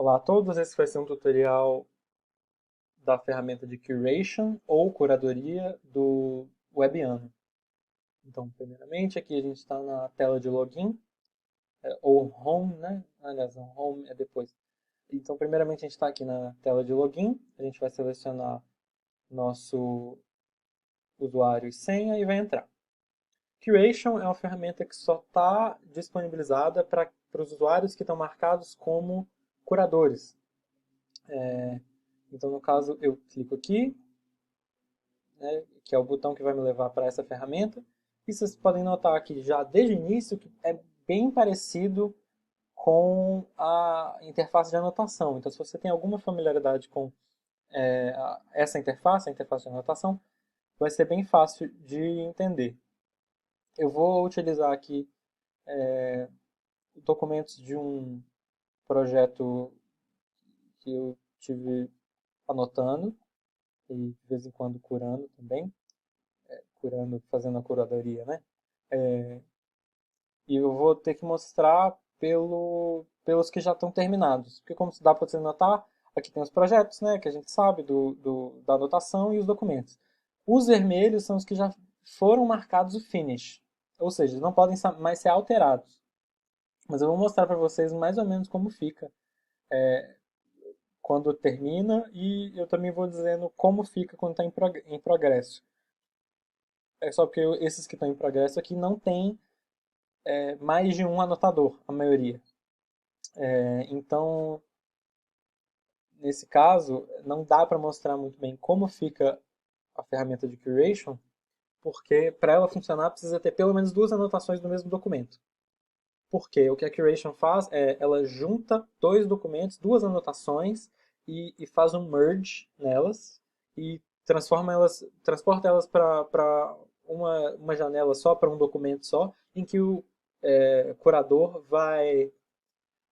Olá a todos, esse vai ser um tutorial da ferramenta de Curation ou curadoria do Webiano. Então, primeiramente, aqui a gente está na tela de login, ou Home, né? Aliás, não, Home é depois. Então, primeiramente, a gente está aqui na tela de login, a gente vai selecionar nosso usuário e senha e vai entrar. Curation é uma ferramenta que só está disponibilizada para os usuários que estão marcados como curadores. Então, no caso, eu clico aqui, né, que é o botão que vai me levar para essa ferramenta. E vocês podem notar aqui já desde o início que é bem parecido com a interface de anotação. Então, se você tem alguma familiaridade com essa interface, a interface de anotação, vai ser bem fácil de entender. Eu vou utilizar aqui documentos de um projeto que eu tive anotando e de vez em quando curando também, fazendo a curadoria, né? É, e eu vou ter que mostrar pelos que já estão terminados. Porque como dá para você notar, aqui tem os projetos, né, que a gente sabe da anotação e os documentos. Os vermelhos são os que já foram marcados o finish. Ou seja, não podem mais ser alterados. Mas eu vou mostrar para vocês mais ou menos como fica quando termina e eu também vou dizendo como fica quando está em progresso. É só porque esses que estão em progresso aqui não tem mais de um anotador, a maioria. Então, nesse caso, não dá para mostrar muito bem como fica a ferramenta de Curation, porque para ela funcionar precisa ter pelo menos duas anotações no mesmo documento. Porque o que a Curation faz é ela junta dois documentos, duas anotações e faz um merge nelas e transporta elas para uma janela só, para um documento só, em que o curador vai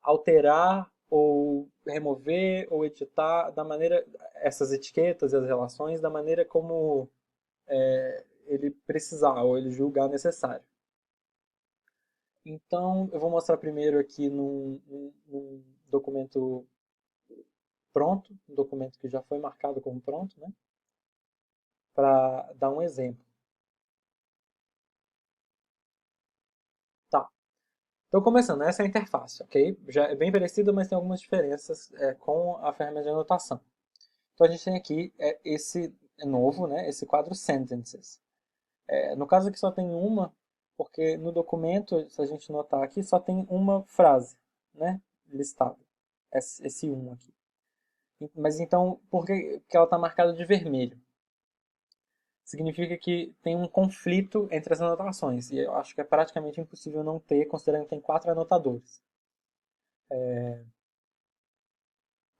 alterar ou remover ou editar da maneira essas etiquetas e as relações da maneira como ele precisar ou ele julgar necessário. Então, eu vou mostrar primeiro aqui num documento pronto, um documento que já foi marcado como pronto, né? Para dar um exemplo. Tá. Então, começando, essa é a interface, ok? Já é bem parecida, mas tem algumas diferenças com a ferramenta de anotação. Então, a gente tem aqui esse novo, né? Esse quadro Sentences. No caso aqui só tem uma, porque no documento, se a gente notar aqui, só tem uma frase, né? Listada. Esse um aqui. Mas então, por que ela está marcada de vermelho? Significa que tem um conflito entre as anotações. E eu acho que é praticamente impossível não ter, considerando que tem 4 anotadores.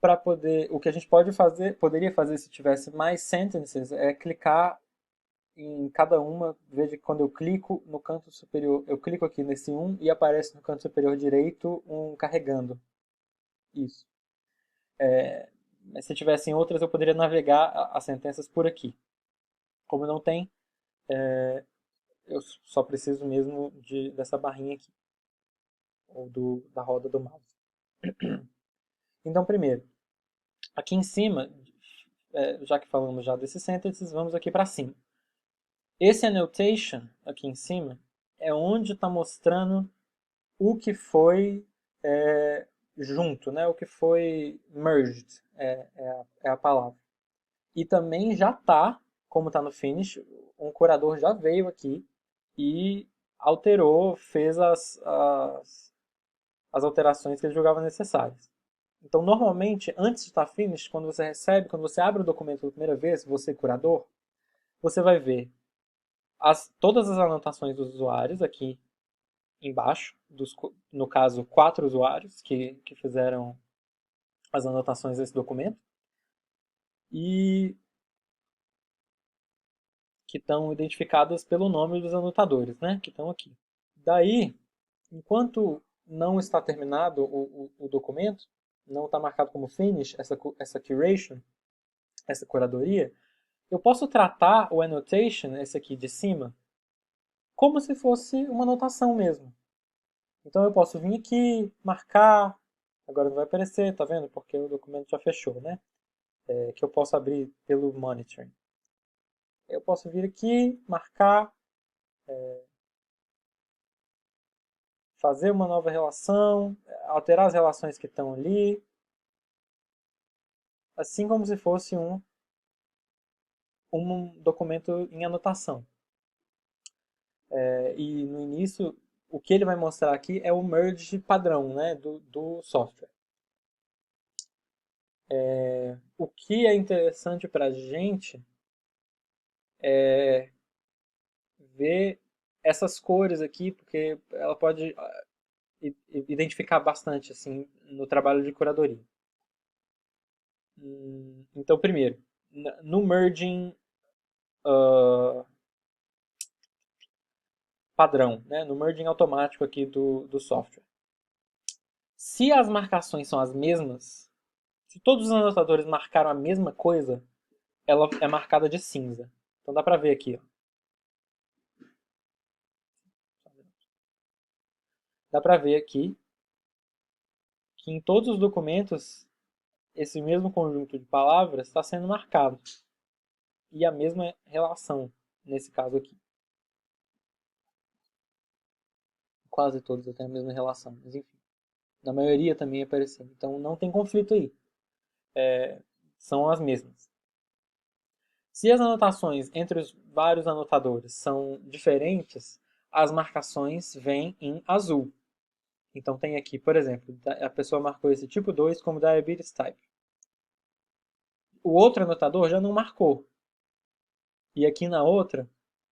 Para poder, o que a gente poderia fazer se tivesse mais sentences, é clicar em cada uma. Veja que quando eu clico no canto superior, eu clico aqui nesse um e aparece no canto superior direito um carregando. Isso. Mas se tivessem outras, eu poderia navegar as sentenças por aqui. Como não tem, eu só preciso mesmo dessa barrinha aqui, ou da roda do mouse. Então, primeiro, aqui em cima, já que falamos já desses sentences, vamos aqui para cima. Esse annotation aqui em cima é onde está mostrando o que foi junto, né? O que foi merged, é a palavra. E também já está, como está no finish, um curador já veio aqui e alterou, fez as alterações que ele julgava necessárias. Então, normalmente, antes de estar finish, quando você recebe, quando você abre o documento pela primeira vez, você curador, você vai ver todas as anotações dos usuários aqui embaixo, no caso, 4 usuários que fizeram as anotações desse documento e que estão identificadas pelo nome dos anotadores, né, que estão aqui. Daí, enquanto não está terminado o documento, não está marcado como finish, essa curation, essa curadoria, eu posso tratar o annotation, esse aqui de cima, como se fosse uma anotação mesmo. Então eu posso vir aqui, marcar, Agora não vai aparecer, tá vendo? Porque o documento já fechou, né? Que eu posso abrir pelo monitoring. Eu posso vir aqui, marcar, fazer uma nova relação, alterar as relações que estão ali, assim como se fosse um documento em anotação. E no início, o que ele vai mostrar aqui é o merge padrão, né, do software. O que é interessante para a gente é ver essas cores aqui, porque ela pode identificar bastante assim no trabalho de curadoria. Então, primeiro, no merging padrão, né, no merging automático aqui do software. Se as marcações são as mesmas, se todos os anotadores marcaram a mesma coisa, ela é marcada de cinza. Então dá para ver aqui, ó. Dá para ver aqui que em todos os documentos esse mesmo conjunto de palavras está sendo marcado. E a mesma relação, nesse caso aqui. Quase todos têm a mesma relação, mas enfim. Na maioria também apareceu. Então não tem conflito aí. São as mesmas. Se as anotações entre os vários anotadores são diferentes, as marcações vêm em azul. Então tem aqui, por exemplo, a pessoa marcou esse tipo 2 como diabetes type. O outro anotador já não marcou. E aqui na outra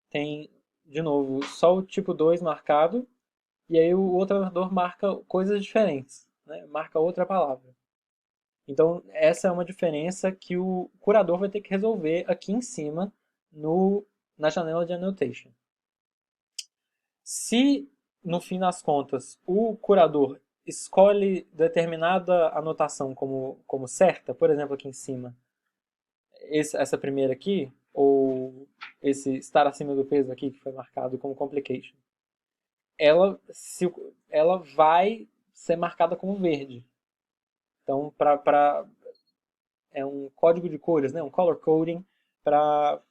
tem, de novo, só o tipo 2 marcado, e aí o outro anotador marca coisas diferentes, né? Marca outra palavra. Então, essa é uma diferença que o curador vai ter que resolver aqui em cima na janela de annotation. Se, no fim das contas, o curador escolhe determinada anotação como certa, por exemplo, aqui em cima, essa primeira aqui, ou esse estar acima do peso aqui, que foi marcado como complication, ela, se, ela vai ser marcada como verde. Então, é um código de cores, né? Um color coding para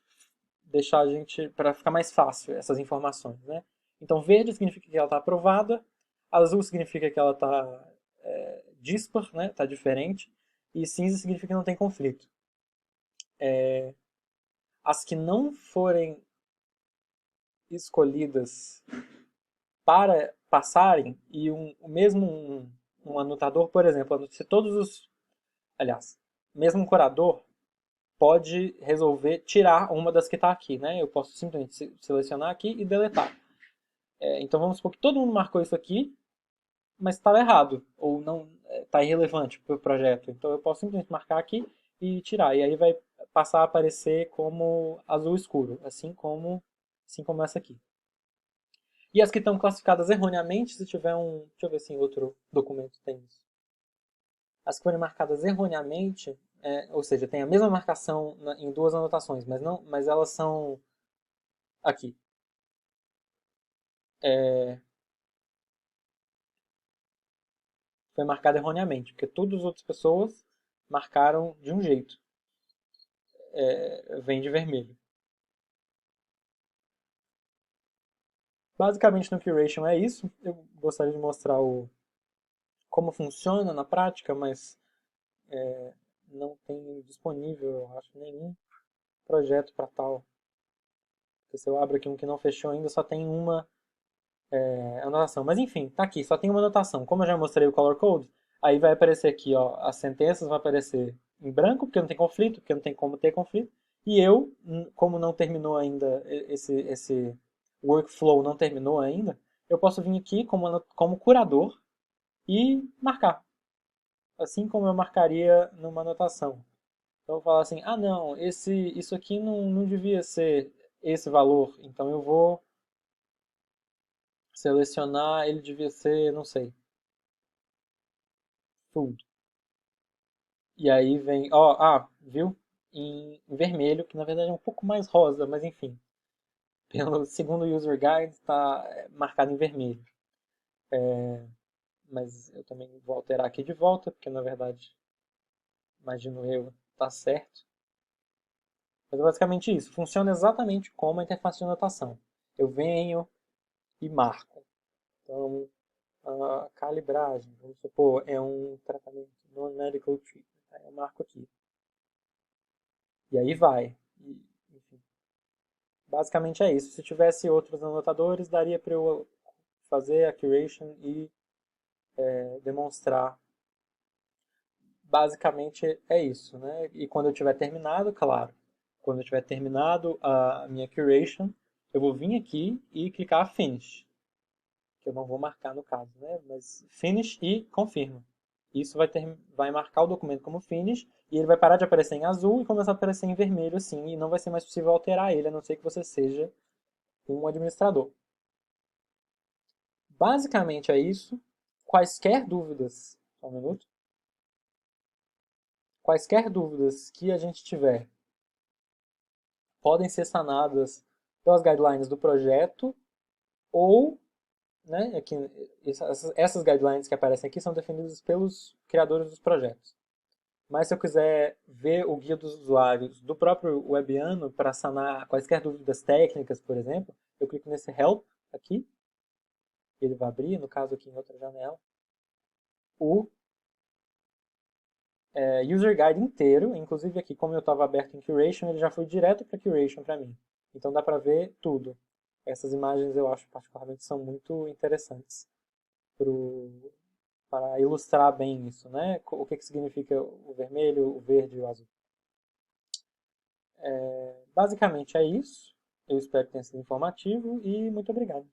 deixar a gente, para ficar mais fácil essas informações, né? Então, verde significa que ela está aprovada, azul significa que ela está dispar, né? Está diferente, e cinza significa que não tem conflito. As que não forem escolhidas para passarem, e o mesmo um anotador, por exemplo, se todos os, aliás, mesmo um curador pode resolver tirar uma das que está aqui, né? Eu posso simplesmente selecionar aqui e deletar. Então vamos supor que todo mundo marcou isso aqui, mas estava errado, ou não está irrelevante para o projeto. Então eu posso simplesmente marcar aqui e tirar. E aí vai passar a aparecer como azul escuro, assim como essa aqui. E as que estão classificadas erroneamente, se tiver um. Deixa eu ver se em outro documento tem isso. As que forem marcadas erroneamente, ou seja, tem a mesma marcação em duas anotações, mas elas são aqui. É, foi marcada erroneamente, porque todas as outras pessoas marcaram de um jeito. Vem de vermelho. Basicamente no Curation é isso. Eu gostaria de mostrar como funciona na prática, mas não tem disponível, eu acho, nenhum projeto para tal. Porque se eu abro aqui um que não fechou ainda, só tem uma anotação. Mas enfim, tá aqui, só tem uma anotação. Como eu já mostrei o color code, aí vai aparecer aqui, ó, as sentenças vão aparecer em branco, porque não tem conflito, porque não tem como ter conflito. E eu, como não terminou ainda, esse workflow não terminou ainda, eu posso vir aqui como curador e marcar. Assim como eu marcaria numa anotação. Então eu vou falar assim, ah não, isso aqui não devia ser esse valor, então eu vou selecionar, ele devia ser, não sei, food. E aí vem, ó, viu? Em vermelho, que na verdade é um pouco mais rosa, mas enfim. Segundo o user guide, está marcado em vermelho. mas eu também vou alterar aqui de volta, porque na verdade, imagino eu, tá certo. Mas é basicamente isso. Funciona exatamente como a interface de anotação. Eu venho e marco. Então, a calibragem, vamos supor, é um tratamento non-medical treatment. Aí eu marco aqui. E aí vai. Enfim, basicamente é isso. Se tivesse outros anotadores, daria para eu fazer a curation e demonstrar. Basicamente é isso, né? E quando eu tiver terminado, claro, quando eu tiver terminado a minha curation, eu vou vir aqui e clicar Finish, que eu não vou marcar no caso, né? Mas Finish e confirma. Isso vai marcar o documento como Finish e ele vai parar de aparecer em azul e começar a aparecer em vermelho assim, e não vai ser mais possível alterar ele, a não ser que você seja um administrador. Basicamente é isso. Quaisquer dúvidas, só um minuto. Quaisquer dúvidas que a gente tiver podem ser sanadas pelas guidelines do projeto ou, né, aqui, essas guidelines que aparecem aqui são definidas pelos criadores dos projetos. Mas se eu quiser ver o guia dos usuários do próprio Webiano para sanar quaisquer dúvidas técnicas, por exemplo, eu clico nesse Help aqui, ele vai abrir, no caso aqui em outra janela, o User Guide inteiro, inclusive aqui como eu estava aberto em Curation, ele já foi direto para Curation para mim. Então dá para ver tudo. Essas imagens eu acho particularmente são muito interessantes para ilustrar bem isso, né? O que significa o vermelho, o verde e o azul. Basicamente é isso. Eu espero que tenha sido informativo e muito obrigado.